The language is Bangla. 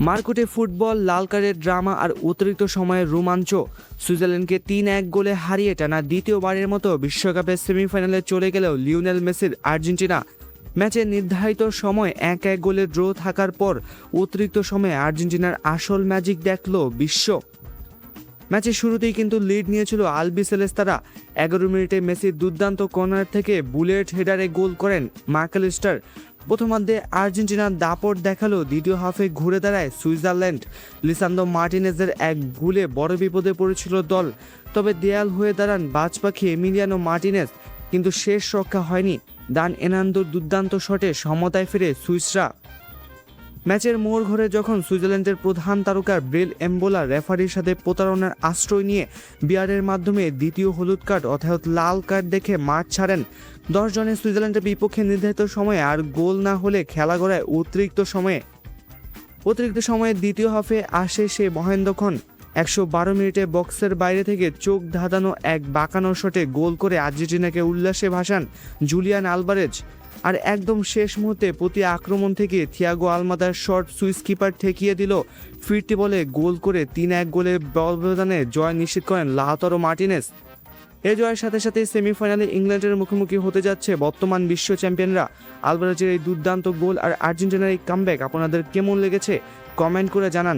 মারকুটে ফুটবল, লাল কার্ডের ড্রামা আর অতিরিক্ত সময়ের রোমাঞ্চ। সুইজারল্যান্ডকে 3-1 গোলে হারিয়ে টানা দ্বিতীয়বারের মতো বিশ্বকাপের সেমিফাইনালে চলে গেলেও লিওনেল মেসির আর্জেন্টিনা। ম্যাচের নির্ধারিত সময় 1-1 গোলে ড্র থাকার পর অতিরিক্ত সময়ে আর্জেন্টিনার আসল ম্যাজিক দেখল বিশ্ব। ম্যাচের শুরুতেই কিন্তু লিড নিয়েছিল আলবিসেলেস্তারা। 11 মিনিটে মেসির দুর্দান্ত কর্নার থেকে বুলেট হেডারে গোল করেন ম্যাকঅ্যালিস্টার। প্রথমার্ধে আর্জেন্টিনার দাপট দেখালো, দ্বিতীয় হাফে ঘুরে দাঁড়ায় সুইজারল্যান্ড। লিসান্দ্রো মার্টিনেজের এক ভুলে বড় বিপদে পড়েছিল দল। তবে দেয়াল হয়ে দাঁড়ান বাজপাখি এমিলিয়ানো মার্টিনেজ, কিন্তু শেষ রক্ষা হয়নি। দান এনান্দোর দুর্দান্ত শটে সমতায় ফিরে সুইসরা। ম্যাচের মোড় ঘরে যখন সুইজারল্যান্ডের প্রধান তারকা ব্রেল এমবোলা রেফারির সাথে প্রতারণার আশ্রয় নিয়ে বিয়ারের মাধ্যমে দ্বিতীয় হলুদ কার্ড অর্থাৎ লাল কার্ড দেখে মাঠ ছাড়েন। 10 জনের সুইজারল্যান্ডের বিপক্ষে নির্ধারিত সময়ে আর গোল না হলে খেলা গড়ায় অতিরিক্ত সময়ে দ্বিতীয় হাফে আসে সে মহেন্দ্রক্ষণ। 112 মিনিটে বক্সের বাইরে থেকে চোখ ধাঁধানো এক বাঁকানো শটে গোল করে আর্জেন্টিনাকে উল্লাসে ভাসান জুলিয়ান আলভারেজ। আর একদম শেষ মুহূর্তে প্রতি আক্রমণ থেকে থিয়াগো আলমাদার শট সুইস কিপার ঠেকিয়ে দিল। ফিরতি বলে গোল করে 3-1 গোলের ব্যবধানে জয় নিশ্চিত করেন লাউতারো মার্টিনেজ। এই জয়ের সাথে সাথে সেমিফাইনালে ইংল্যান্ডের মুখোমুখি হতে যাচ্ছে বর্তমান বিশ্ব চ্যাম্পিয়নরা। আলভারেজের এই দুর্দান্ত গোল আর আর্জেন্টিনার এই কামব্যাক আপনাদের কেমন লেগেছে কমেন্ট করে জানান।